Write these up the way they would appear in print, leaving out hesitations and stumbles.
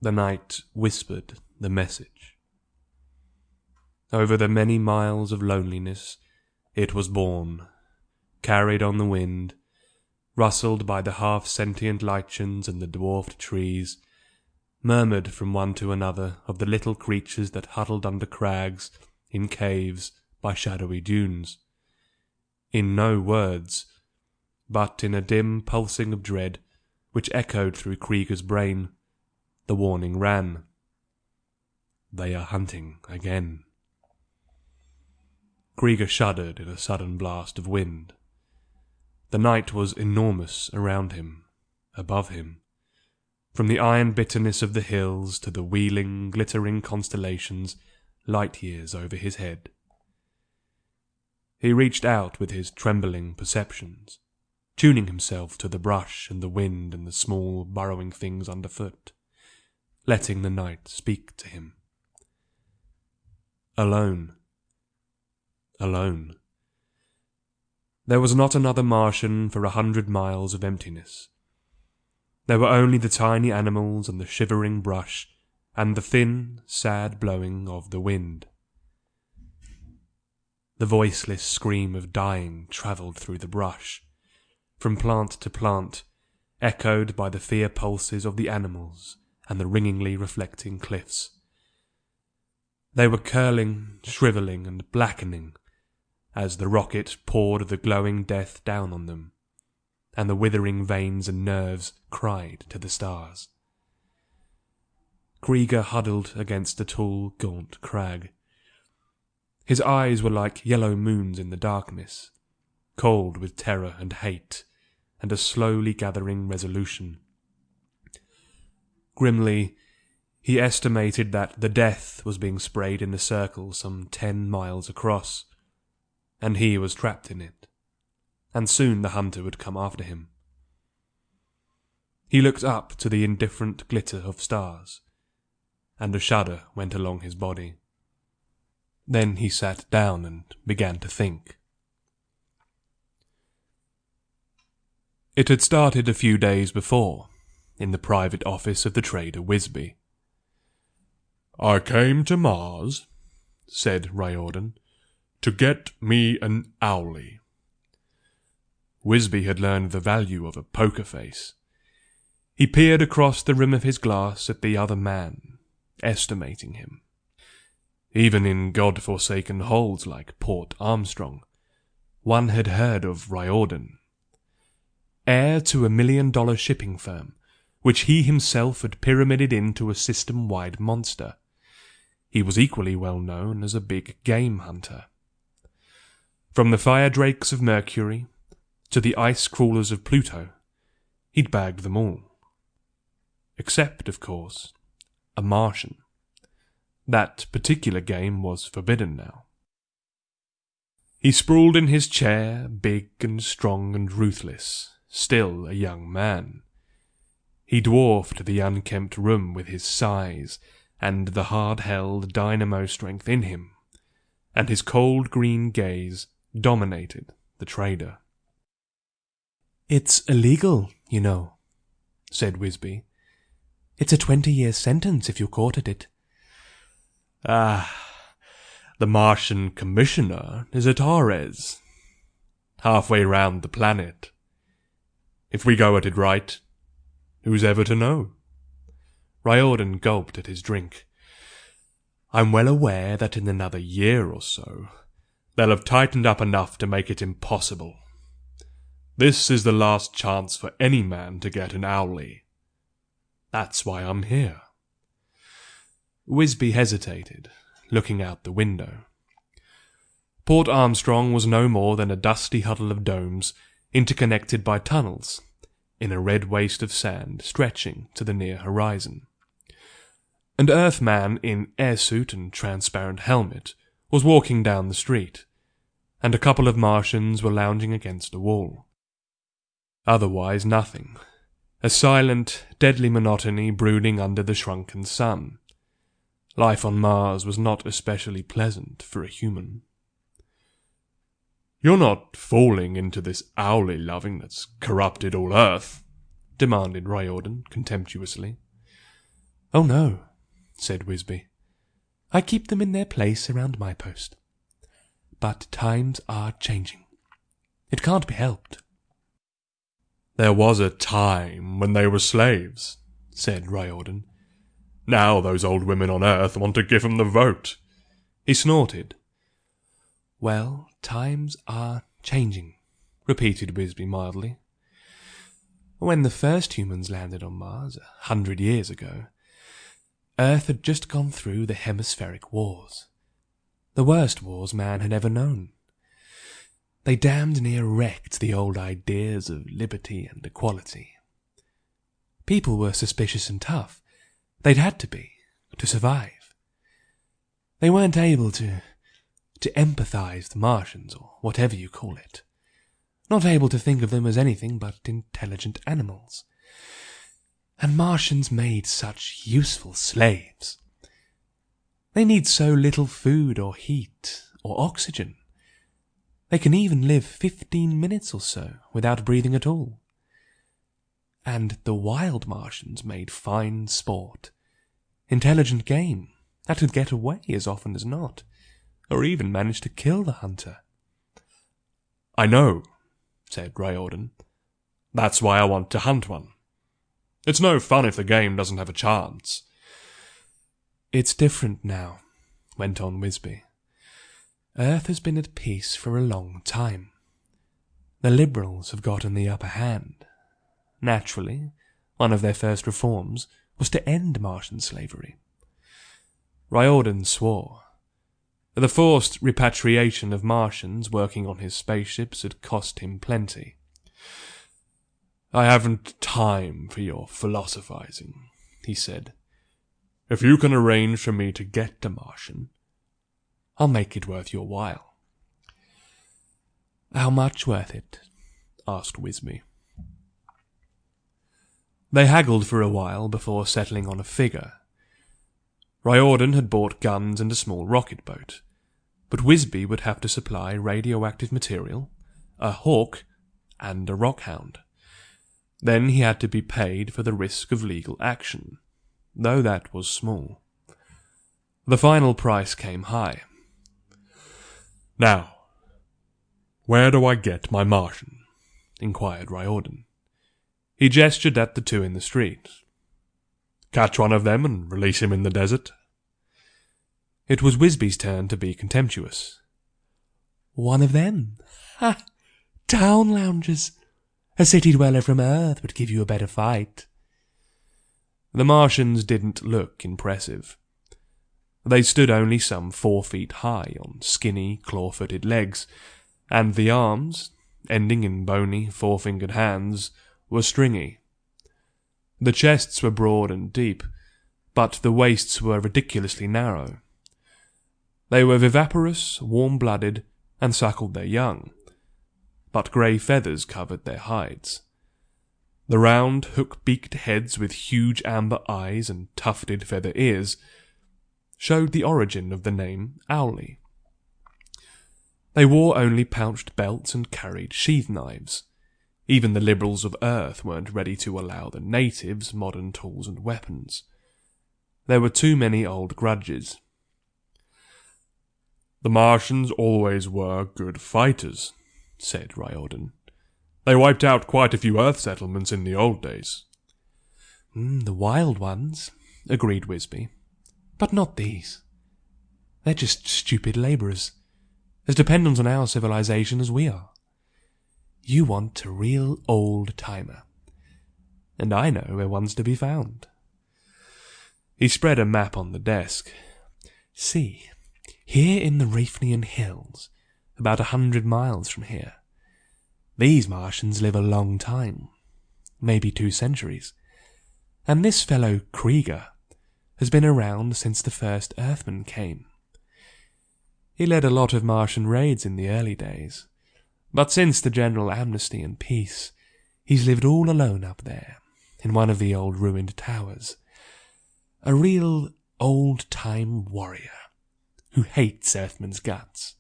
The night whispered the message. Over the many miles of loneliness, it was borne, carried on the wind, rustled by the half-sentient lichens and the dwarfed trees, murmured from one to another of the little creatures that huddled under crags, in caves, by shadowy dunes. In no words, but in a dim pulsing of dread, which echoed through Krieger's brain, the warning ran. They are hunting again. Krieger shuddered in a sudden blast of wind. The night was enormous around him, above him, from the iron bitterness of the hills to the wheeling, glittering constellations light years over his head. He reached out with his trembling perceptions, tuning himself to the brush and the wind and the small burrowing things underfoot, letting the night speak to him. Alone. Alone. There was not another Martian for 100 miles of emptiness. There were only the tiny animals and the shivering brush and the thin, sad blowing of the wind. The voiceless scream of dying travelled through the brush, from plant to plant, echoed by the fear pulses of the animals and the ringingly reflecting cliffs. They were curling, shrivelling, and blackening as the rocket poured the glowing death down on them, and the withering veins and nerves cried to the stars. Krieger huddled against a tall, gaunt crag. His eyes were like yellow moons in the darkness, cold with terror and hate, and a slowly gathering resolution. Grimly, he estimated that the death was being sprayed in a circle some 10 miles across, and he was trapped in it, and soon the hunter would come after him. He looked up to the indifferent glitter of stars, and a shudder went along his body. Then he sat down and began to think. It had started a few days before, in the private office of the trader Wisby. "I came to Mars," said Riordan, "to get me an owlie." Wisby had learned the value of a poker face. He peered across the rim of his glass at the other man, estimating him. Even in god-forsaken holes like Port Armstrong, one had heard of Riordan. Heir to $1 million shipping firm, which he himself had pyramided into a system-wide monster, he was equally well known as a big game hunter. From the fire drakes of Mercury to the ice crawlers of Pluto, he'd bagged them all. Except, of course, a Martian. That particular game was forbidden now. He sprawled in his chair, big and strong and ruthless, still a young man. He dwarfed the unkempt room with his size and the hard-held dynamo strength in him, and his cold green gaze dominated the trader. "It's illegal, you know," said Wisby. "It's a 20-year sentence if you're caught at it." "Ah, the Martian commissioner is at Ares, halfway round the planet. If we go at it right, who's ever to know?" Riordan gulped at his drink. "I'm well aware that in another year or so, they'll have tightened up enough to make it impossible. This is the last chance for any man to get an owlie. That's why I'm here." Wisby hesitated, looking out the window. Port Armstrong was no more than a dusty huddle of domes, interconnected by tunnels, in a red waste of sand stretching to the near horizon. An Earthman in airsuit and transparent helmet was walking down the street, and a couple of Martians were lounging against a wall. Otherwise nothing. A silent, deadly monotony brooding under the shrunken sun. Life on Mars was not especially pleasant for a human. "You're not falling into this owlie loving that's corrupted all Earth?" demanded Riordan contemptuously. "Oh no," said Wisby. "I keep them in their place around my post. But times are changing. It can't be helped." "There was a time when they were slaves," said Riordan. "Now those old women on Earth want to give 'em the vote." He snorted. "Well, times are changing," repeated Wisby mildly. "When the first humans landed on Mars 100 years ago, Earth had just gone through the hemispheric wars. The worst wars man had ever known. They damned near wrecked the old ideas of liberty and equality. People were suspicious and tough. They'd had to be, to survive. They weren't able to empathize the Martians, or whatever you call it. Not able to think of them as anything but intelligent animals. And Martians made such useful slaves. They need so little food or heat or oxygen. They can even live 15 minutes or so without breathing at all. And the wild Martians made fine sport. Intelligent game that could get away as often as not, or even manage to kill the hunter. "I know," said Riordan. "That's why I want to hunt one. It's no fun if the game doesn't have a chance." "It's different now," went on Wisby. "Earth has been at peace for a long time. The liberals have gotten the upper hand. Naturally, one of their first reforms was to end Martian slavery." Riordan swore. The forced repatriation of Martians working on his spaceships had cost him plenty. "I haven't time for your philosophizing," he said. "If you can arrange for me to get a Martian, I'll make it worth your while." "How much worth it?" asked Wisby. They haggled for a while before settling on a figure. Riordan had bought guns and a small rocket boat, but Wisby would have to supply radioactive material, a hawk, and a rockhound. Then he had to be paid for the risk of legal action, though that was small. The final price came high. "Now, where do I get my Martian?" inquired Riordan. He gestured at the two in the street. "Catch one of them and release him in the desert?" It was Wisby's turn to be contemptuous. "One of them? Ha! Town loungers! A city dweller from Earth would give you a better fight." The Martians didn't look impressive. They stood only some 4 feet high on skinny, claw-footed legs, and the arms, ending in bony, four-fingered hands, were stringy. The chests were broad and deep, but the waists were ridiculously narrow. They were viviparous, warm-blooded, and suckled their young, but grey feathers covered their hides. The round, hook-beaked heads with huge amber eyes and tufted feather ears showed the origin of the name Owlie. They wore only pouched belts and carried sheath knives. Even the liberals of Earth weren't ready to allow the natives modern tools and weapons. There were too many old grudges. "The Martians always were good fighters," said Riordan. "They wiped out quite a few Earth settlements in the old days." "The wild ones," agreed Wisby. "But not these. They're just stupid labourers, as dependent on our civilization as we are. You want a real old-timer, and I know where one's to be found." He spread a map on the desk. "See, here in the Rafnian Hills, about 100 miles from here, these Martians live a long time, maybe 2 centuries, and this fellow Krieger has been around since the first Earthmen came. He led a lot of Martian raids in the early days, but since the general amnesty and peace, he's lived all alone up there, in one of the old ruined towers. A real old-time warrior, who hates Earthmen's guts.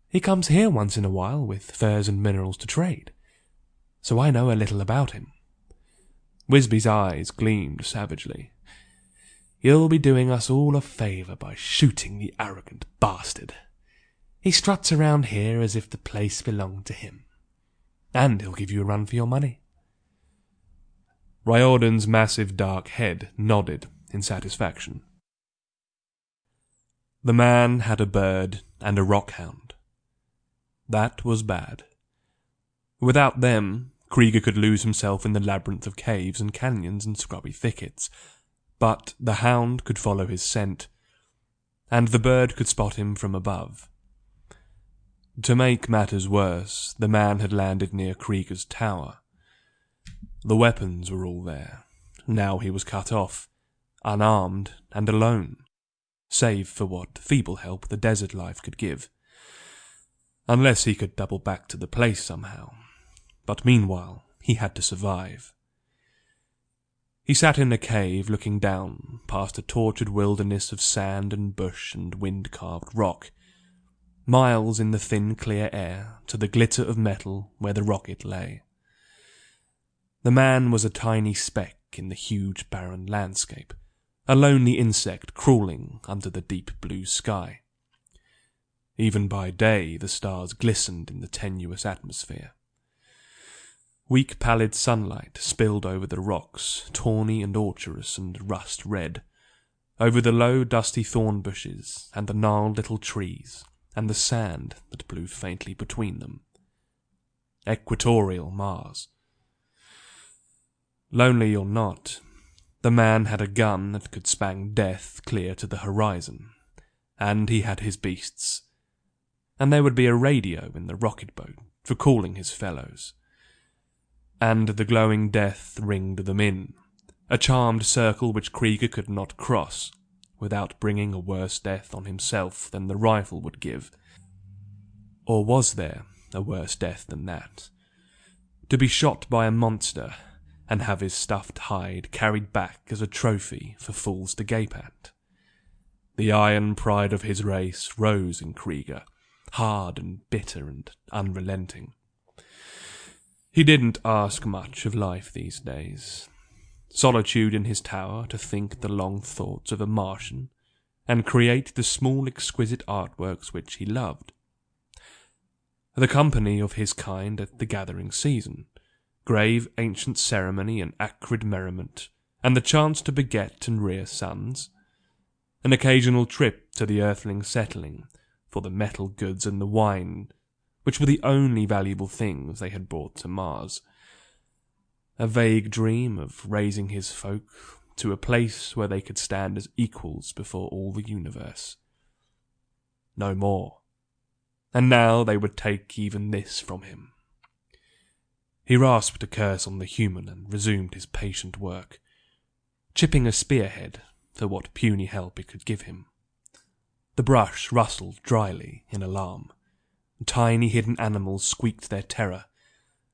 He comes here once in a while with furs and minerals to trade, so I know a little about him." Wisby's eyes gleamed savagely. You'll be doing us all a favour by shooting the arrogant bastard. He struts around here as if the place belonged to him. And he'll give you a run for your money." Riordan's massive dark head nodded in satisfaction. The man had a bird and a rockhound. That was bad. Without them, Krieger could lose himself in the labyrinth of caves and canyons and scrubby thickets, but the hound could follow his scent, and the bird could spot him from above. To make matters worse, the man had landed near Krieger's tower. The weapons were all there. Now he was cut off, unarmed and alone, save for what feeble help the desert life could give. Unless he could double back to the place somehow. But meanwhile, he had to survive. He sat in a cave looking down past a tortured wilderness of sand and bush and wind-carved rock, miles in the thin clear air to the glitter of metal where the rocket lay. The man was a tiny speck in the huge barren landscape, a lonely insect crawling under the deep blue sky. Even by day the stars glistened in the tenuous atmosphere. Weak pallid sunlight spilled over the rocks, tawny and orcherous and rust-red, over the low dusty thorn bushes and the gnarled little trees and the sand that blew faintly between them. Equatorial Mars. Lonely or not, the man had a gun that could spang death clear to the horizon, and he had his beasts. And there would be a radio in the rocket boat for calling his fellows. And the glowing death ringed them in, a charmed circle which Krieger could not cross, without bringing a worse death on himself than the rifle would give. Or was there a worse death than that? To be shot by a monster, and have his stuffed hide carried back as a trophy for fools to gape at. The iron pride of his race rose in Krieger, hard and bitter and unrelenting. He didn't ask much of life these days. Solitude in his tower to think the long thoughts of a Martian, and create the small exquisite artworks which he loved. The company of his kind at the gathering season, grave ancient ceremony and acrid merriment, and the chance to beget and rear sons. An occasional trip to the earthling settling for the metal goods and the wine, which were the only valuable things they had brought to Mars. A vague dream of raising his folk to a place where they could stand as equals before all the universe. No more. And now they would take even this from him. He rasped a curse on the human and resumed his patient work, chipping a spearhead for what puny help it could give him. The brush rustled dryly in alarm. Tiny hidden animals squeaked their terror.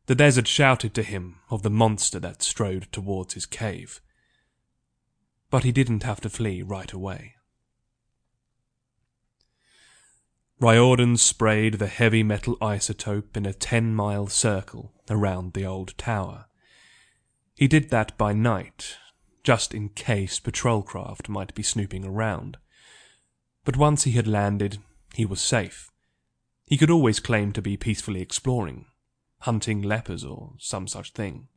The desert shouted to him of the monster that strode towards his cave. But he didn't have to flee right away. Riordan sprayed the heavy metal isotope in a 10-mile circle around the old tower. He did that by night, just in case patrol craft might be snooping around. But once he had landed, he was safe. He could always claim to be peacefully exploring, hunting lepers or some such thing.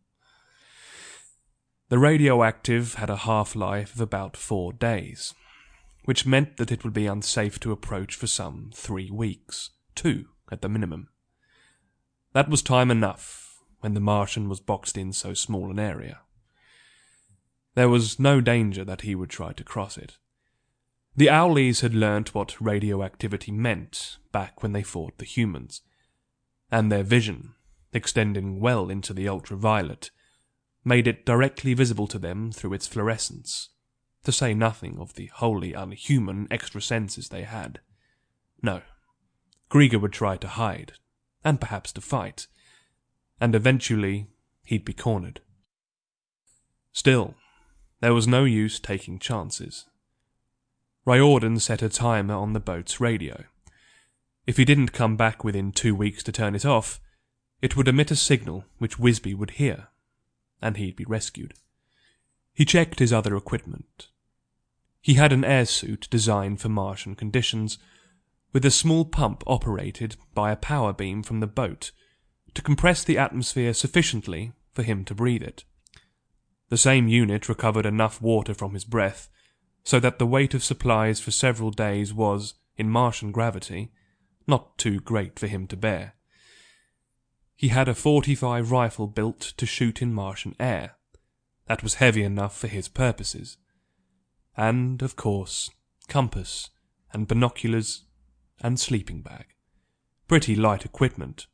The radioactive had a half-life of about 4 days, which meant that it would be unsafe to approach for some 3 weeks, 2 at the minimum. That was time enough when the Martian was boxed in so small an area. There was no danger that he would try to cross it. The Owlies had learnt what radioactivity meant back when they fought the humans, and their vision, extending well into the ultraviolet, made it directly visible to them through its fluorescence, to say nothing of the wholly unhuman extra senses they had. No, Krieger would try to hide, and perhaps to fight, and eventually he'd be cornered. Still, there was no use taking chances. Riordan set a timer on the boat's radio. If he didn't come back within 2 weeks to turn it off, it would emit a signal which Wisby would hear, and he'd be rescued. He checked his other equipment. He had an air suit designed for Martian conditions, with a small pump operated by a power beam from the boat to compress the atmosphere sufficiently for him to breathe it. The same unit recovered enough water from his breath so that the weight of supplies for several days was, in Martian gravity, not too great for him to bear. He had a .45 rifle built to shoot in Martian air. That was heavy enough for his purposes. And, of course, compass and binoculars and sleeping bag. Pretty light equipment,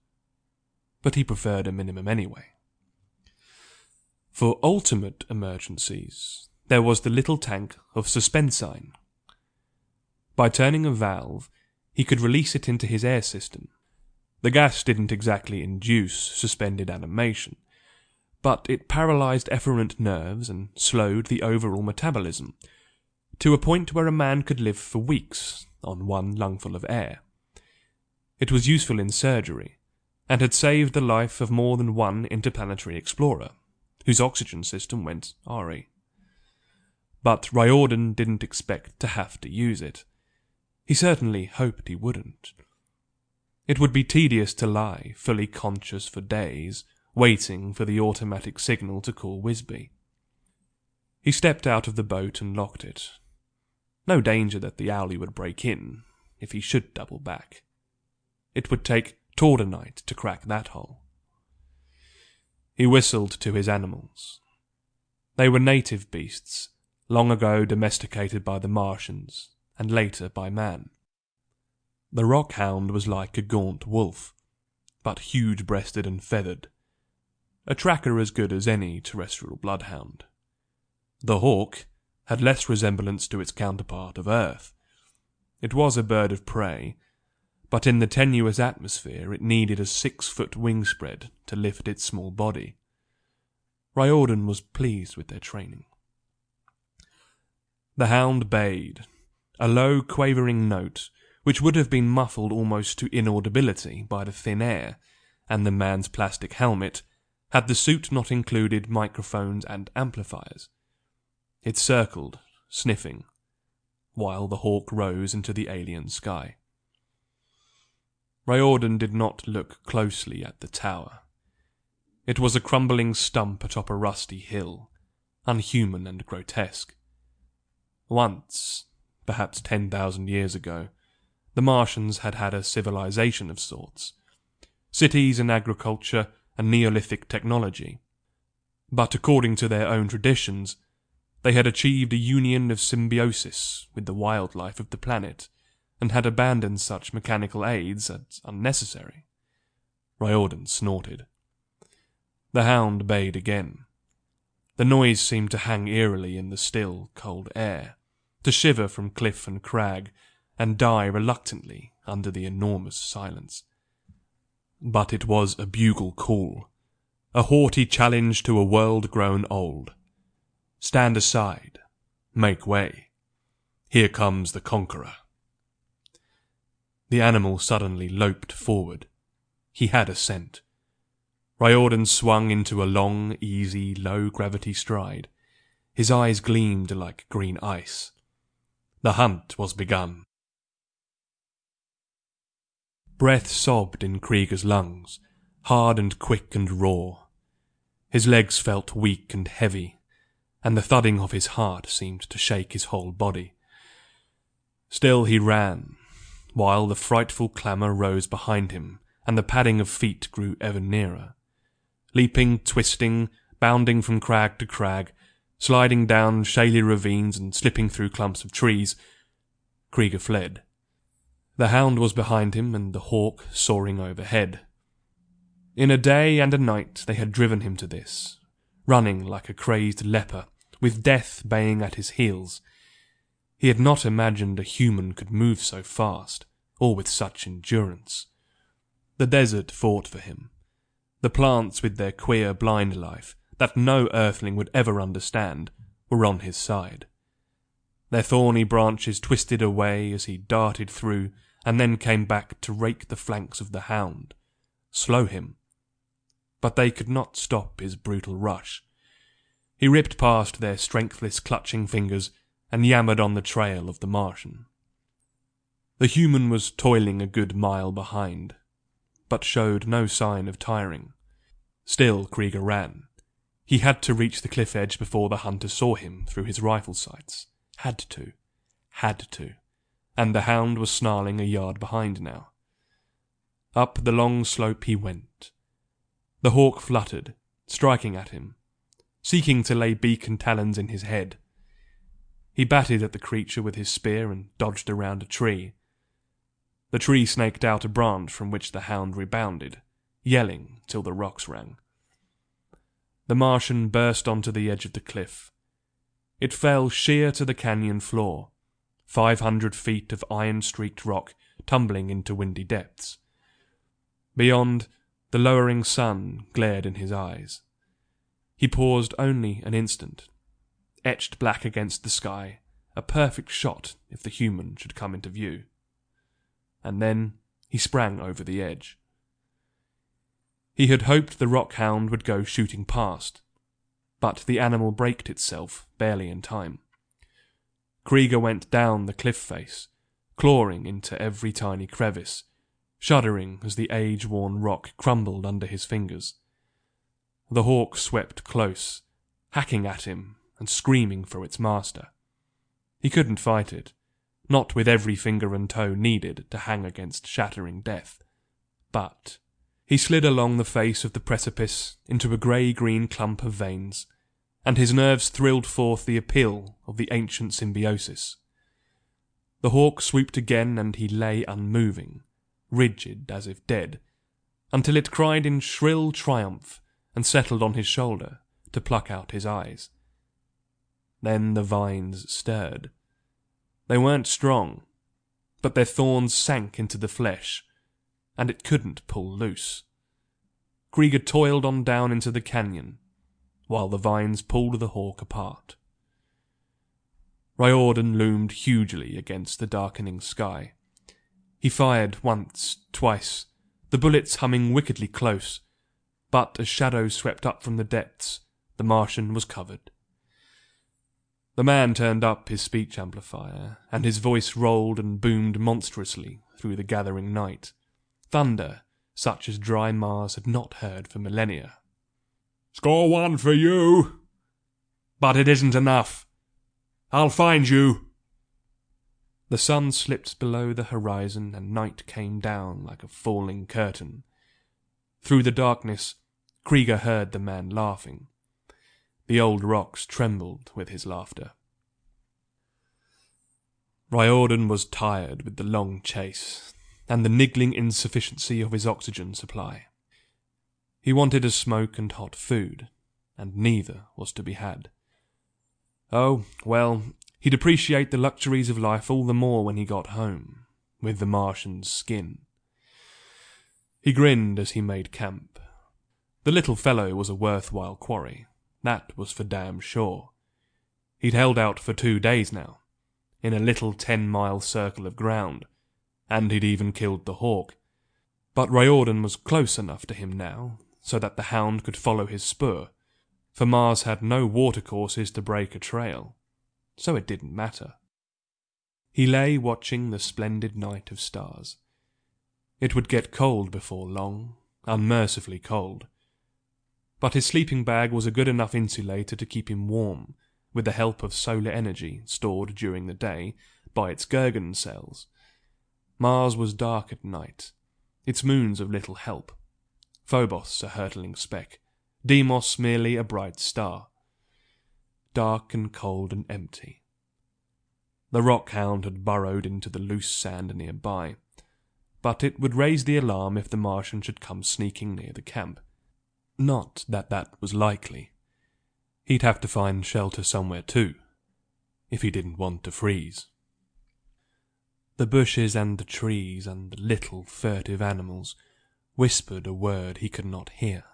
but he preferred a minimum anyway. For ultimate emergencies, there was the little tank of suspensine. By turning a valve, he could release it into his air system. The gas didn't exactly induce suspended animation, but it paralyzed efferent nerves and slowed the overall metabolism, to a point where a man could live for weeks on one lungful of air. It was useful in surgery, and had saved the life of more than one interplanetary explorer, whose oxygen system went awry. But Riordan didn't expect to have to use it. He certainly hoped he wouldn't. It would be tedious to lie, fully conscious for days, waiting for the automatic signal to call Wisby. He stepped out of the boat and locked it. No danger that the owlie would break in, if he should double back. It would take Tordonite to crack that hole. He whistled to his animals. They were native beasts, long ago domesticated by the Martians, and later by man. The rockhound was like a gaunt wolf, but huge-breasted and feathered, a tracker as good as any terrestrial bloodhound. The hawk had less resemblance to its counterpart of Earth. It was a bird of prey, but in the tenuous atmosphere it needed a 6-foot wingspread to lift its small body. Riordan was pleased with their training. The hound bayed, a low, quavering note which would have been muffled almost to inaudibility by the thin air and the man's plastic helmet had the suit not included microphones and amplifiers. It circled, sniffing, while the hawk rose into the alien sky. Riordan did not look closely at the tower. It was a crumbling stump atop a rusty hill, unhuman and grotesque. Once, perhaps 10,000 years ago, the Martians had had a civilization of sorts. Cities and agriculture and Neolithic technology. But according to their own traditions, they had achieved a union of symbiosis with the wildlife of the planet, and had abandoned such mechanical aids as unnecessary. Riordan snorted. The hound bayed again. The noise seemed to hang eerily in the still, cold air, to shiver from cliff and crag, and die reluctantly under the enormous silence. But it was a bugle call, a haughty challenge to a world grown old. Stand aside, make way. Here comes the conqueror. The animal suddenly loped forward. He had a scent. Riordan swung into a long, easy, low-gravity stride. His eyes gleamed like green ice. The hunt was begun. Breath sobbed in Krieger's lungs, hard and quick and raw. His legs felt weak and heavy, and the thudding of his heart seemed to shake his whole body. Still he ran, while the frightful clamour rose behind him, and the padding of feet grew ever nearer. Leaping, twisting, bounding from crag to crag, sliding down shaly ravines and slipping through clumps of trees, Krieger fled. The hound was behind him, and the hawk soaring overhead. In a day and a night they had driven him to this, running like a crazed leper, with death baying at his heels. He had not imagined a human could move so fast, or with such endurance. The desert fought for him. The plants with their queer blind life, that no earthling would ever understand, were on his side. Their thorny branches twisted away as he darted through, and then came back to rake the flanks of the hound, slow him. But they could not stop his brutal rush. He ripped past their strengthless clutching fingers, and yammered on the trail of the Martian. The human was toiling a good mile behind, but showed no sign of tiring. Still Krieger ran. He had to reach the cliff edge before the hunter saw him through his rifle sights. Had to. And the hound was snarling a yard behind now. Up the long slope he went. The hawk fluttered, striking at him, seeking to lay beak and talons in his head. He batted at the creature with his spear and dodged around a tree. The tree snaked out a branch from which the hound rebounded, yelling till the rocks rang. The Martian burst onto the edge of the cliff. It fell sheer to the canyon floor, 500 feet of iron-streaked rock tumbling into windy depths. Beyond, the lowering sun glared in his eyes. He paused only an instant, etched black against the sky, a perfect shot if the human should come into view. And then he sprang over the edge. He had hoped the rock-hound would go shooting past, but the animal braked itself barely in time. Krieger went down the cliff face, clawing into every tiny crevice, shuddering as the age-worn rock crumbled under his fingers. The hawk swept close, hacking at him and screaming for its master. He couldn't fight it, not with every finger and toe needed to hang against shattering death. But he slid along the face of the precipice into a grey-green clump of veins, and his nerves thrilled forth the appeal of the ancient symbiosis. The hawk swooped again, and he lay unmoving, rigid as if dead, until it cried in shrill triumph and settled on his shoulder to pluck out his eyes. Then the vines stirred. They weren't strong, but their thorns sank into the flesh, and it couldn't pull loose. Krieger toiled on down into the canyon, while the vines pulled the hawk apart. Riordan loomed hugely against the darkening sky. He fired once, twice, the bullets humming wickedly close, but as shadows swept up from the depths, the Martian was covered. The man turned up his speech amplifier, and his voice rolled and boomed monstrously through the gathering night. Thunder, such as dry Mars had not heard for millennia. "Score one for you! But it isn't enough. I'll find you!" The sun slipped below the horizon, and night came down like a falling curtain. Through the darkness, Krieger heard the man laughing. The old rocks trembled with his laughter. Riordan was tired with the long chase, and the niggling insufficiency of his oxygen supply. He wanted a smoke and hot food, and neither was to be had. Oh, well, he'd appreciate the luxuries of life all the more when he got home, with the Martian's skin. He grinned as he made camp. The little fellow was a worthwhile quarry, that was for damn sure. He'd held out for 2 days now, in a little 10-mile circle of ground, and he'd even killed the hawk. But Riordan was close enough to him now, so that the hound could follow his spoor, for Mars had no watercourses to break a trail, so it didn't matter. He lay watching the splendid night of stars. It would get cold before long, unmercifully cold. But his sleeping bag was a good enough insulator to keep him warm, with the help of solar energy stored during the day by its Gergen cells. Mars was dark at night, its moons of little help. Phobos a hurtling speck, Deimos merely a bright star. Dark and cold and empty. The rock-hound had burrowed into the loose sand nearby, but it would raise the alarm if the Martian should come sneaking near the camp. Not that that was likely. He'd have to find shelter somewhere too, if he didn't want to freeze. The bushes and the trees and the little furtive animals whispered a word he could not hear,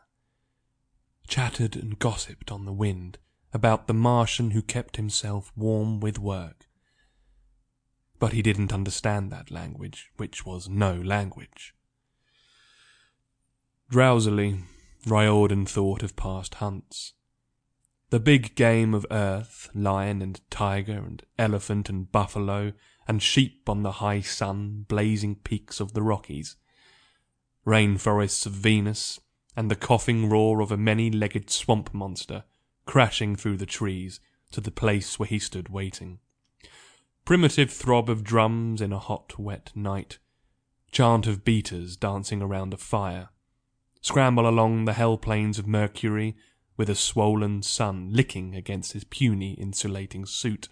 chattered and gossiped on the wind about the Martian who kept himself warm with work. But he didn't understand that language, which was no language. Drowsily, Riordan thought of past hunts. The big game of earth, lion and tiger and elephant and buffalo and sheep on the high sun blazing peaks of the Rockies. Rainforests of Venus and the coughing roar of a many-legged swamp monster crashing through the trees to the place where he stood waiting. Primitive throb of drums in a hot, wet night. Chant of beaters dancing around a fire. Scramble along the hell plains of Mercury with a swollen sun licking against his puny insulating suit.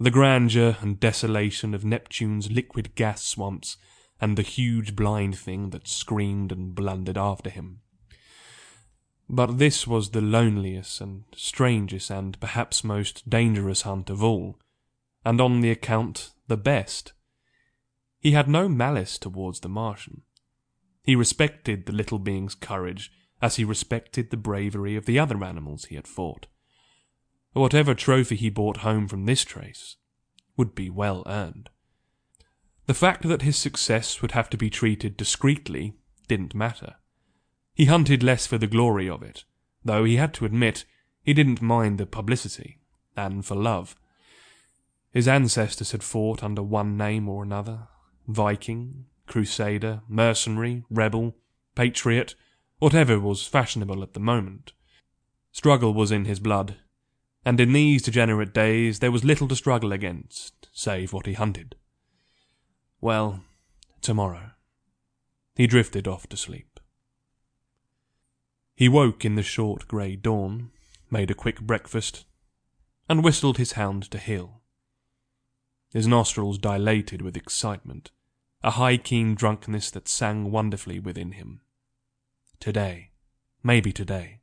The grandeur and desolation of Neptune's liquid gas swamps and the huge blind thing that screamed and blundered after him. But this was the loneliest and strangest and perhaps most dangerous hunt of all, and on the account the best. He had no malice towards the Martian. He respected the little being's courage as he respected the bravery of the other animals he had fought. Whatever trophy he brought home from this trace would be well earned. The fact that his success would have to be treated discreetly didn't matter. He hunted less for the glory of it, though he had to admit he didn't mind the publicity, than for love. His ancestors had fought under one name or another: Viking, Crusader, mercenary, rebel, patriot, whatever was fashionable at the moment. Struggle was in his blood, and in these degenerate days there was little to struggle against, save what he hunted. Well, tomorrow. He drifted off to sleep. He woke in the short grey dawn, made a quick breakfast, and whistled his hound to heel. His nostrils dilated with excitement, a high keen drunkenness that sang wonderfully within him. Today. Maybe today.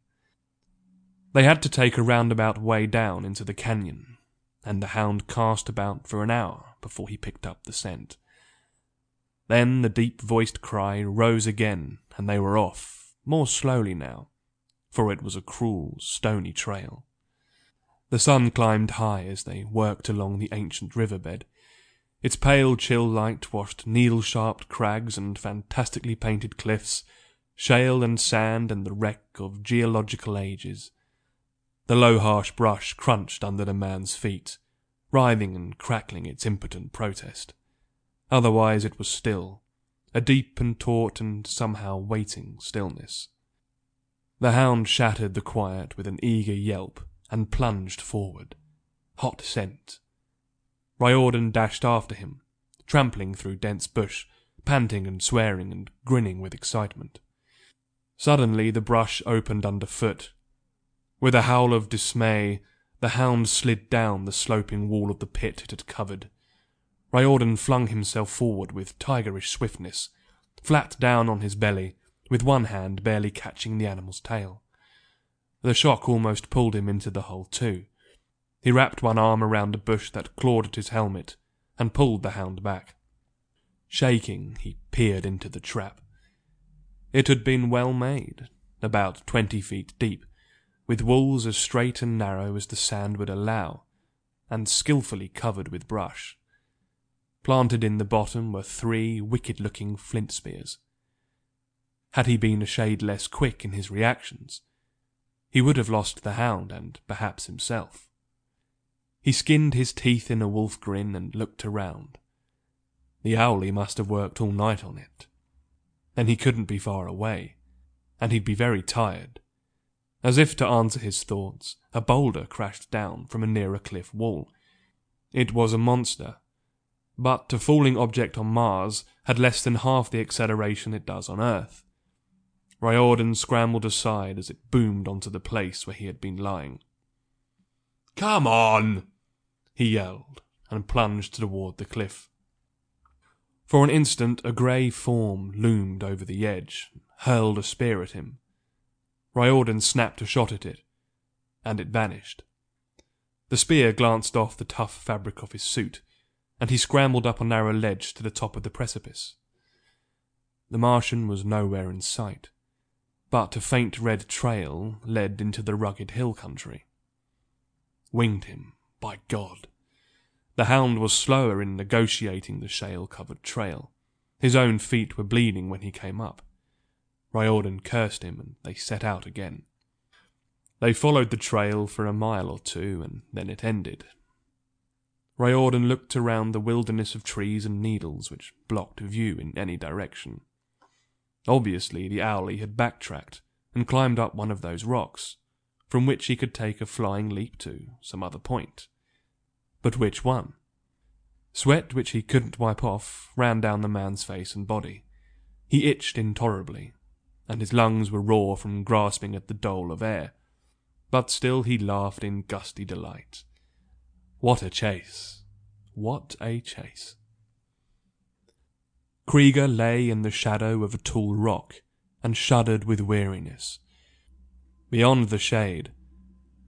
They had to take a roundabout way down into the canyon, and the hound cast about for an hour before he picked up the scent. Then the deep-voiced cry rose again, and they were off, more slowly now, for it was a cruel, stony trail. The sun climbed high as they worked along the ancient riverbed. Its pale chill light washed needle-sharp crags and fantastically painted cliffs, shale and sand and the wreck of geological ages. The low harsh brush crunched under the man's feet, writhing and crackling its impotent protest. Otherwise it was still, a deep and taut and somehow waiting stillness. The hound shattered the quiet with an eager yelp and plunged forward. Hot scent. Riordan dashed after him, trampling through dense bush, panting and swearing and grinning with excitement. Suddenly the brush opened underfoot. With a howl of dismay, the hound slid down the sloping wall of the pit it had covered. Riordan flung himself forward with tigerish swiftness, flat down on his belly, with one hand barely catching the animal's tail. The shock almost pulled him into the hole too. He wrapped one arm around a bush that clawed at his helmet and pulled the hound back. Shaking, he peered into the trap. It had been well made, about 20 feet deep, with walls as straight and narrow as the sand would allow, and skillfully covered with brush. Planted in the bottom were 3 wicked-looking flint spears. Had he been a shade less quick in his reactions, he would have lost the hound and perhaps himself. He skinned his teeth in a wolf grin and looked around. The owlie must have worked all night on it. Then he couldn't be far away, and he'd be very tired. As if to answer his thoughts, a boulder crashed down from a nearer cliff wall. It was a monster, but a falling object on Mars had less than half the acceleration it does on Earth. Riordan scrambled aside as it boomed onto the place where he had been lying. "Come on!" he yelled, and plunged toward the cliff. For an instant a grey form loomed over the edge, hurled a spear at him. Riordan snapped a shot at it, and it vanished. The spear glanced off the tough fabric of his suit, and he scrambled up a narrow ledge to the top of the precipice. The Martian was nowhere in sight, but a faint red trail led into the rugged hill country. Winged him, by God. The hound was slower in negotiating the shale-covered trail. His own feet were bleeding when he came up. Riordan cursed him, and they set out again. They followed the trail for a mile or two, and then it ended. Riordan looked around the wilderness of trees and needles which blocked view in any direction. Obviously, the owlie had backtracked and climbed up one of those rocks, from which he could take a flying leap to some other point. But which one? Sweat which he couldn't wipe off ran down the man's face and body. He itched intolerably, and his lungs were raw from grasping at the dole of air. But still he laughed in gusty delight. What a chase! What a chase! Krieger lay in the shadow of a tall rock and shuddered with weariness. Beyond the shade,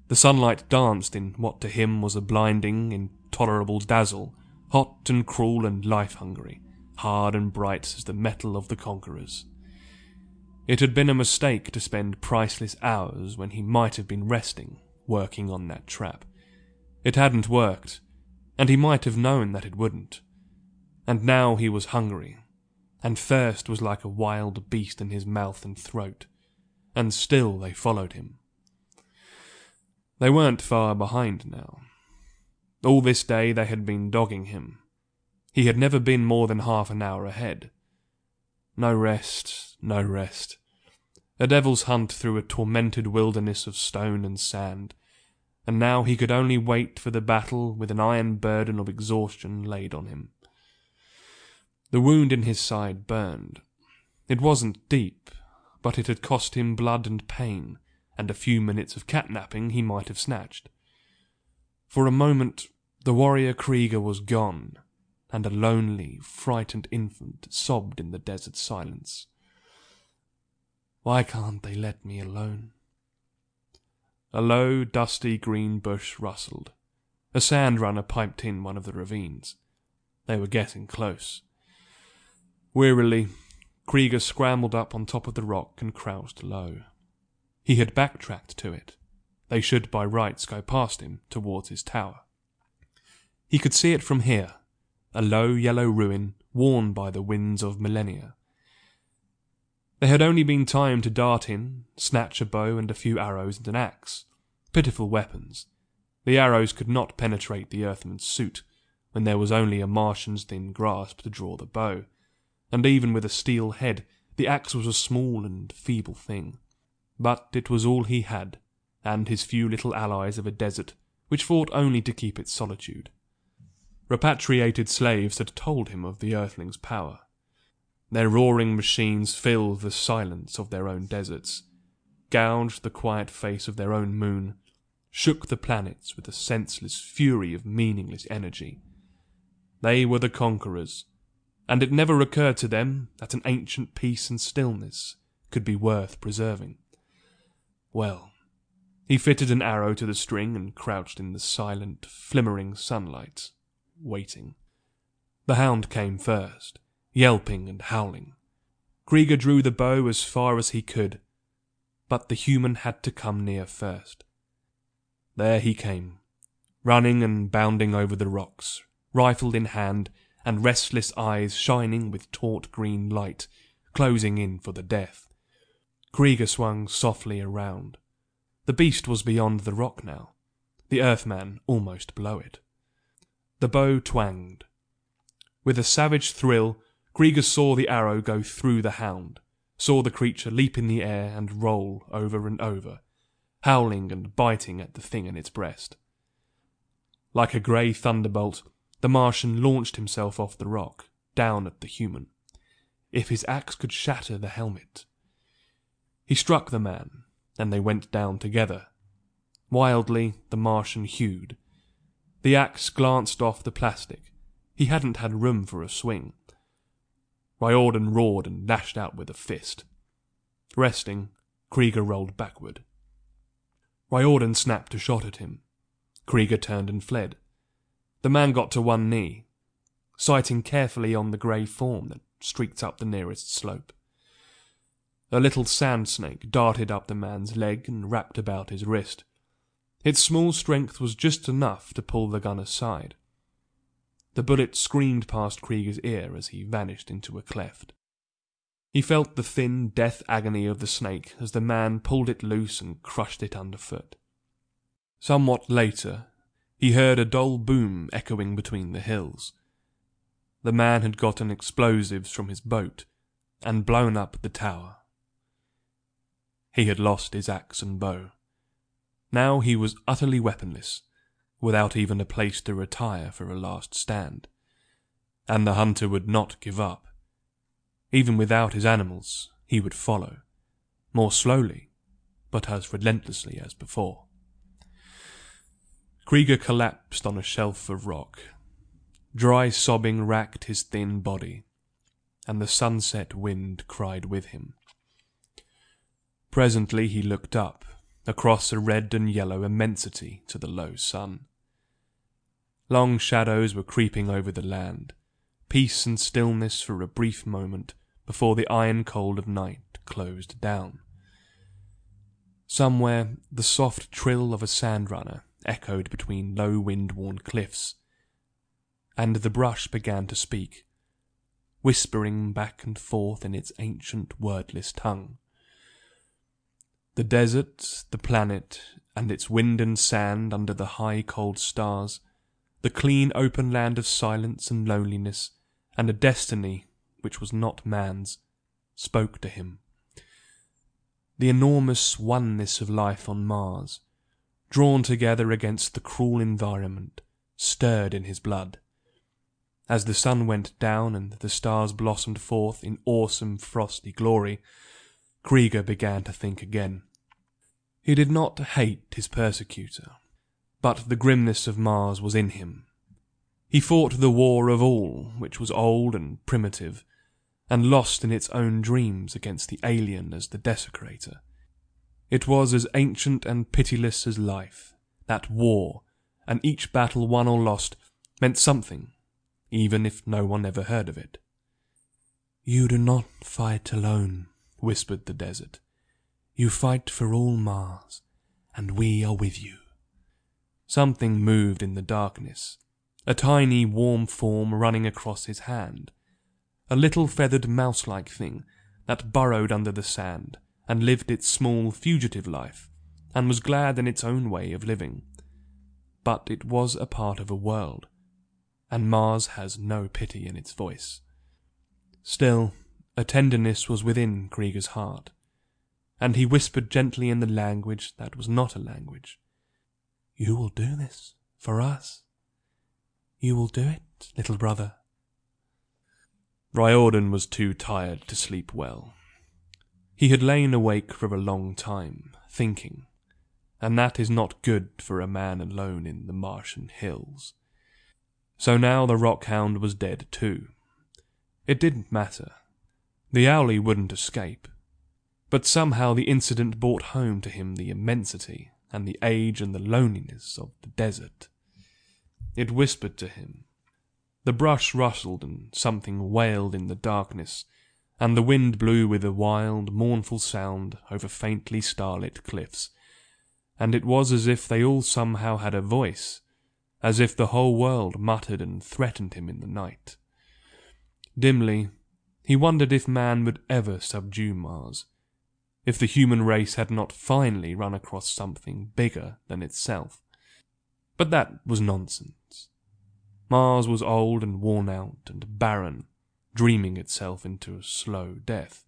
the sunlight danced in what to him was a blinding, intolerable dazzle, hot and cruel and life-hungry, hard and bright as the metal of the conquerors. It had been a mistake to spend priceless hours when he might have been resting, working on that trap. It hadn't worked, and he might have known that it wouldn't. And now he was hungry, and thirst was like a wild beast in his mouth and throat, and still they followed him. They weren't far behind now. All this day they had been dogging him. He had never been more than half an hour ahead. No rest, no rest. A devil's hunt through a tormented wilderness of stone and sand, and now he could only wait for the battle with an iron burden of exhaustion laid on him. The wound in his side burned. It wasn't deep, but it had cost him blood and pain, and a few minutes of catnapping he might have snatched. For a moment the warrior Krieger was gone, and a lonely, frightened infant sobbed in the desert silence. Why can't they let me alone? A low, dusty green bush rustled. A sand runner piped in one of the ravines. They were getting close. Wearily, Krieger scrambled up on top of the rock and crouched low. He had backtracked to it. They should by rights go past him towards his tower. He could see it from here, a low yellow ruin worn by the winds of millennia. There had only been time to dart in, snatch a bow and a few arrows and an axe. Pitiful weapons. The arrows could not penetrate the Earthman's suit, when there was only a Martian's thin grasp to draw the bow, and even with a steel head, the axe was a small and feeble thing. But it was all he had, and his few little allies of a desert, which fought only to keep its solitude. Repatriated slaves had told him of the Earthlings' power. Their roaring machines filled the silence of their own deserts, gouged the quiet face of their own moon, shook the planets with a senseless fury of meaningless energy. They were the conquerors, and it never occurred to them that an ancient peace and stillness could be worth preserving. Well, he fitted an arrow to the string and crouched in the silent, flimmering sunlight, waiting. The hound came first, yelping and howling. Krieger drew the bow as far as he could, but the human had to come near first. There he came, running and bounding over the rocks, rifle in hand, and restless eyes shining with taut green light, closing in for the death. Krieger swung softly around. The beast was beyond the rock now, the Earthman almost below it. The bow twanged. With a savage thrill, Krieger saw the arrow go through the hound, saw the creature leap in the air and roll over and over, howling and biting at the thing in its breast. Like a grey thunderbolt, the Martian launched himself off the rock, down at the human. If his axe could shatter the helmet. He struck the man, and they went down together. Wildly, the Martian hewed. The axe glanced off the plastic. He hadn't had room for a swing. Riordan roared and lashed out with a fist. Resting, Krieger rolled backward. Riordan snapped a shot at him. Krieger turned and fled. The man got to one knee, sighting carefully on the grey form that streaked up the nearest slope. A little sand snake darted up the man's leg and wrapped about his wrist. Its small strength was just enough to pull the gun aside. The bullet screamed past Krieger's ear as he vanished into a cleft. He felt the thin death agony of the snake as the man pulled it loose and crushed it underfoot. Somewhat later, he heard a dull boom echoing between the hills. The man had gotten explosives from his boat and blown up the tower. He had lost his axe and bow. Now he was utterly weaponless, without even a place to retire for a last stand. And the hunter would not give up. Even without his animals, he would follow, more slowly, but as relentlessly as before. Krieger collapsed on a shelf of rock. Dry sobbing racked his thin body, and the sunset wind cried with him. Presently he looked up, across a red and yellow immensity to the low sun. Long shadows were creeping over the land, peace and stillness for a brief moment before the iron cold of night closed down. Somewhere the soft trill of a sandrunner echoed between low wind-worn cliffs, and the brush began to speak, whispering back and forth in its ancient wordless tongue. The desert, the planet, and its wind and sand under the high cold stars, the clean open land of silence and loneliness, and a destiny which was not man's, spoke to him. The enormous oneness of life on Mars, drawn together against the cruel environment, stirred in his blood. As the sun went down and the stars blossomed forth in awesome frosty glory, Krieger began to think again. He did not hate his persecutor, but the grimness of Mars was in him. He fought the war of all, which was old and primitive, and lost in its own dreams against the alien as the desecrator. It was as ancient and pitiless as life, that war, and each battle won or lost meant something, even if no one ever heard of it. "You do not fight alone," whispered the desert. "You fight for all Mars, and we are with you." Something moved in the darkness, a tiny warm form running across his hand, a little feathered mouse-like thing that burrowed under the sand and lived its small fugitive life, and was glad in its own way of living. But it was a part of a world, and Mars has no pity in its voice. Still, a tenderness was within Krieger's heart, and he whispered gently in the language that was not a language. "You will do this for us. You will do it, little brother." Riordan was too tired to sleep well. He had lain awake for a long time, thinking, and that is not good for a man alone in the Martian hills. So now the rockhound was dead too. It didn't matter. The owlie wouldn't escape. But somehow the incident brought home to him the immensity and the age and the loneliness of the desert. It whispered to him. The brush rustled and something wailed in the darkness, and the wind blew with a wild, mournful sound over faintly starlit cliffs, and it was as if they all somehow had a voice, as if the whole world muttered and threatened him in the night. Dimly, he wondered if man would ever subdue Mars, if the human race had not finally run across something bigger than itself. But that was nonsense. Mars was old and worn out and barren, dreaming itself into a slow death.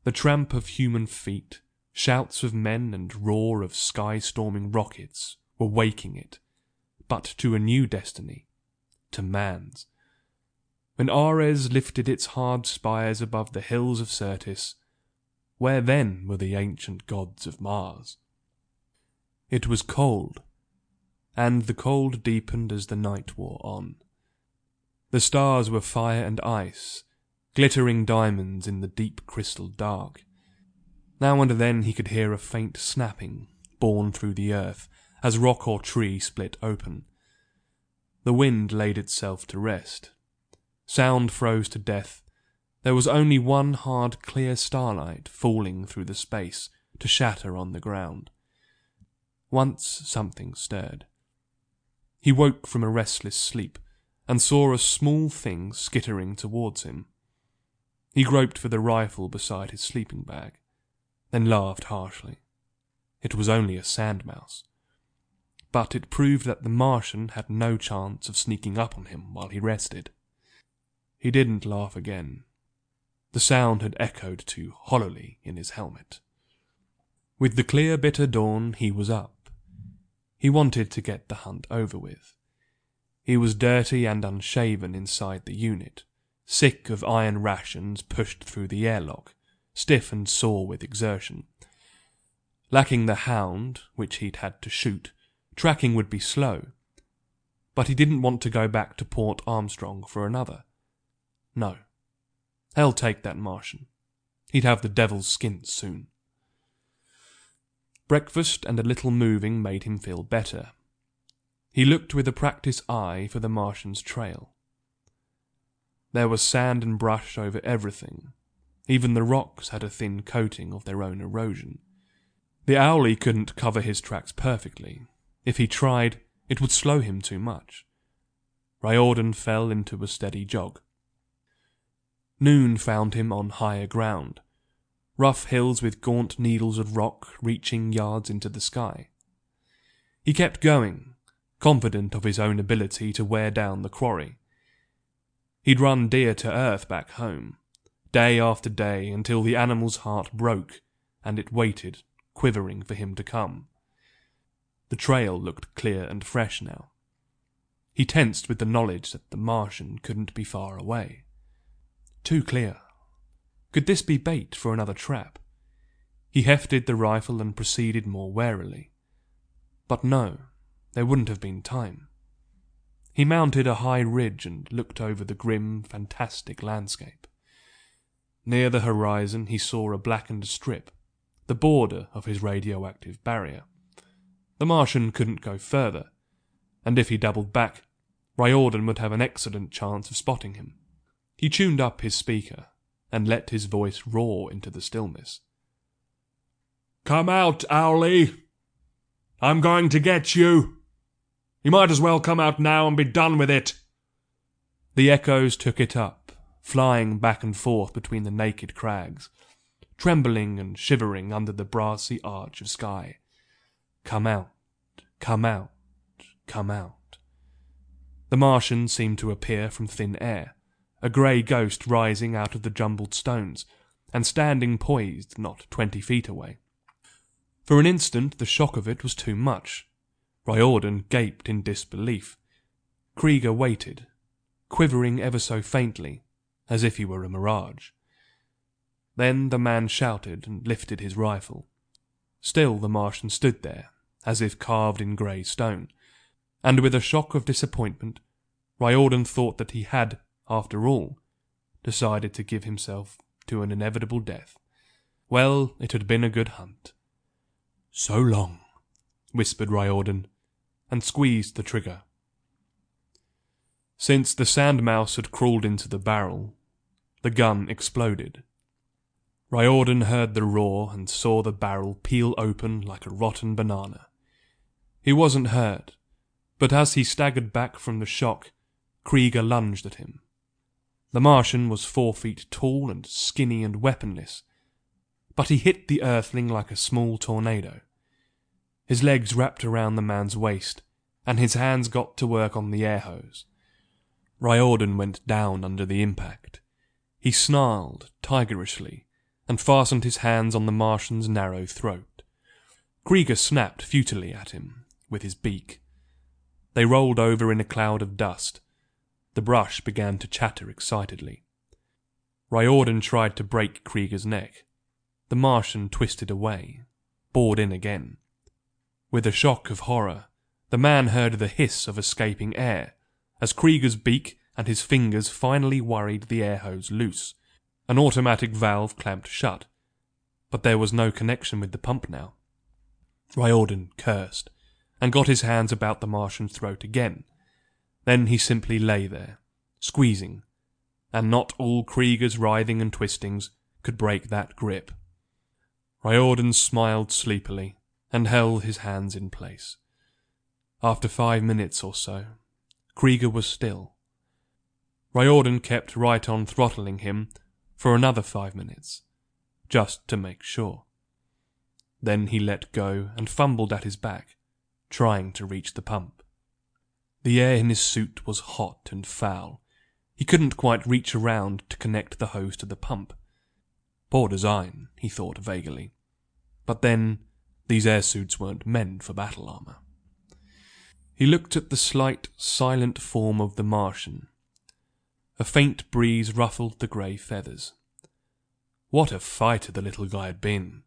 The tramp of human feet, shouts of men and roar of sky-storming rockets were waking it, but to a new destiny, to man's. When Ares lifted its hard spires above the hills of Syrtis, where then were the ancient gods of Mars? It was cold, and the cold deepened as the night wore on. The stars were fire and ice, glittering diamonds in the deep crystal dark. Now and then he could hear a faint snapping borne through the earth as rock or tree split open. The wind laid itself to rest. Sound froze to death. There was only one hard, clear starlight falling through the space to shatter on the ground. Once something stirred. He woke from a restless sleep and saw a small thing skittering towards him. He groped for the rifle beside his sleeping bag, then laughed harshly. It was only a sandmouse. But it proved that the Martian had no chance of sneaking up on him while he rested. He didn't laugh again. The sound had echoed too hollowly in his helmet. With the clear, bitter dawn, he was up. He wanted to get the hunt over with. He was dirty and unshaven inside the unit, sick of iron rations pushed through the airlock, stiff and sore with exertion. Lacking the hound, which he'd had to shoot, tracking would be slow. But he didn't want to go back to Port Armstrong for another. No. They'll take that Martian. He'd have the devil's skin soon. Breakfast and a little moving made him feel better. He looked with a practiced eye for the Martian's trail. There was sand and brush over everything. Even the rocks had a thin coating of their own erosion. The owlie couldn't cover his tracks perfectly. If he tried, it would slow him too much. Riordan fell into a steady jog. Noon found him on higher ground, rough hills with gaunt needles of rock reaching yards into the sky. He kept going, confident of his own ability to wear down the quarry. He'd run deer to earth back home, day after day, until the animal's heart broke and it waited, quivering for him to come. The trail looked clear and fresh now. He tensed with the knowledge that the Martian couldn't be far away. Too clear. Could this be bait for another trap? He hefted the rifle and proceeded more warily. But no, there wouldn't have been time. He mounted a high ridge and looked over the grim, fantastic landscape. Near the horizon he saw a blackened strip, the border of his radioactive barrier. The Martian couldn't go further, and if he doubled back, Riordan would have an excellent chance of spotting him. He tuned up his speaker and let his voice roar into the stillness. "Come out, Owlie! I'm going to get you! You might as well come out now and be done with it!" The echoes took it up, flying back and forth between the naked crags, trembling and shivering under the brassy arch of sky. Come out, come out, come out. The Martian seemed to appear from thin air, a grey ghost rising out of the jumbled stones, and standing poised not 20 feet away. For an instant the shock of it was too much. Riordan gaped in disbelief. Krieger waited, quivering ever so faintly, as if he were a mirage. Then the man shouted and lifted his rifle. Still the Martian stood there, as if carved in grey stone, and with a shock of disappointment, Riordan thought that he had, after all, decided to give himself to an inevitable death. Well, it had been a good hunt. "So long," whispered Riordan, and squeezed the trigger. Since the sandmouse had crawled into the barrel, the gun exploded. Riordan heard the roar and saw the barrel peel open like a rotten banana. He wasn't hurt, but as he staggered back from the shock, Krieger lunged at him. The Martian was 4 feet tall and skinny and weaponless, but he hit the earthling like a small tornado. His legs wrapped around the man's waist, and his hands got to work on the air hose. Riordan went down under the impact. He snarled tigerishly and fastened his hands on the Martian's narrow throat. Krieger snapped futilely at him with his beak. They rolled over in a cloud of dust. The brush began to chatter excitedly. Riordan tried to break Krieger's neck. The Martian twisted away, bored in again. With a shock of horror, the man heard the hiss of escaping air as Krieger's beak and his fingers finally worried the air hose loose. An automatic valve clamped shut, but there was no connection with the pump now. Riordan cursed and got his hands about the Martian's throat again. Then he simply lay there, squeezing, and not all Krieger's writhing and twistings could break that grip. Riordan smiled sleepily and held his hands in place. After 5 minutes or so, Krieger was still. Riordan kept right on throttling him for another 5 minutes, just to make sure. Then he let go and fumbled at his back, trying to reach the pump. The air in his suit was hot and foul. He couldn't quite reach around to connect the hose to the pump. Poor design, he thought vaguely. But then, these air suits weren't meant for battle armor. He looked at the slight, silent form of the Martian. A faint breeze ruffled the grey feathers. What a fighter the little guy had been.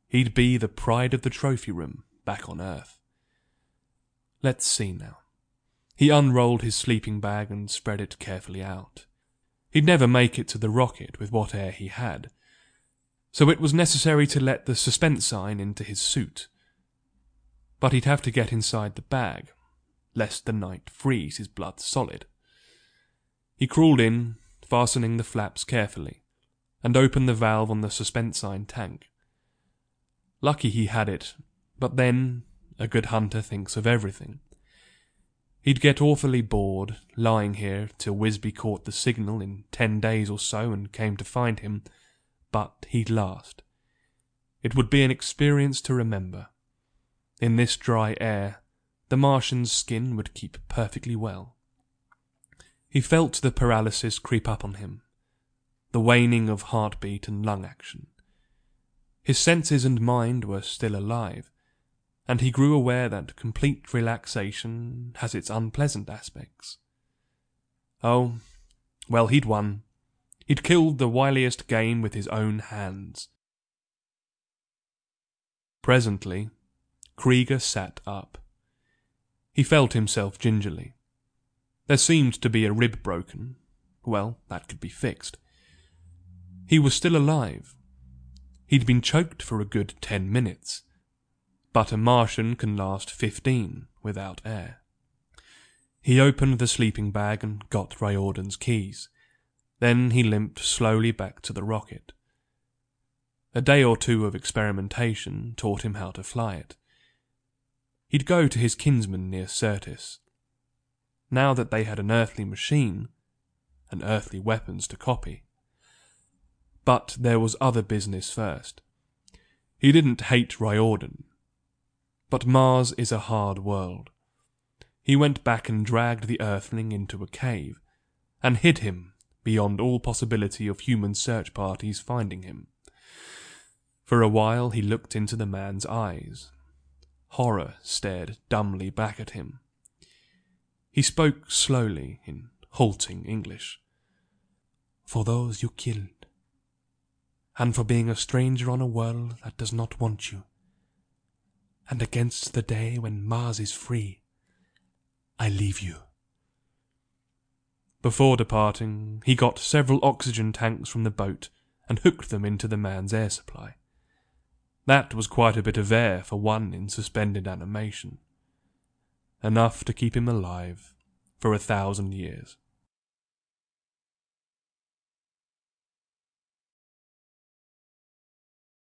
He'd be the pride of the trophy room back on Earth. Let's see now. He unrolled his sleeping bag and spread it carefully out. He'd never make it to the rocket with what air he had, so it was necessary to let the suspense sign into his suit. But he'd have to get inside the bag, lest the night freeze his blood solid. He crawled in, fastening the flaps carefully, and opened the valve on the suspense sign tank. Lucky he had it, but then, a good hunter thinks of everything. He'd get awfully bored, lying here till Wisby caught the signal in 10 days or so and came to find him, but he'd last. It would be an experience to remember. In this dry air, the Martian's skin would keep perfectly well. He felt the paralysis creep up on him, the waning of heartbeat and lung action. His senses and mind were still alive, and he grew aware that complete relaxation has its unpleasant aspects. Oh, well, he'd won. He'd killed the wiliest game with his own hands. Presently, Krieger sat up. He felt himself gingerly. There seemed to be a rib broken. Well, that could be fixed. He was still alive. He'd been choked for a good 10 minutes, but a Martian can last 15 without air. He opened the sleeping bag and got Riordan's keys. Then he limped slowly back to the rocket. A day or two of experimentation taught him how to fly it. He'd go to his kinsman near Syrtis. Now that they had an earthly machine, and earthly weapons to copy. But there was other business first. He didn't hate Riordan. But Mars is a hard world. He went back and dragged the Earthling into a cave, and hid him beyond all possibility of human search parties finding him. For a while he looked into the man's eyes. Horror stared dumbly back at him. He spoke slowly in halting English. For those you killed, and for being a stranger on a world that does not want you, and against the day when Mars is free, I leave you. Before departing, he got several oxygen tanks from the boat and hooked them into the man's air supply. That was quite a bit of air for one in suspended animation. Enough to keep him alive for 1,000 years.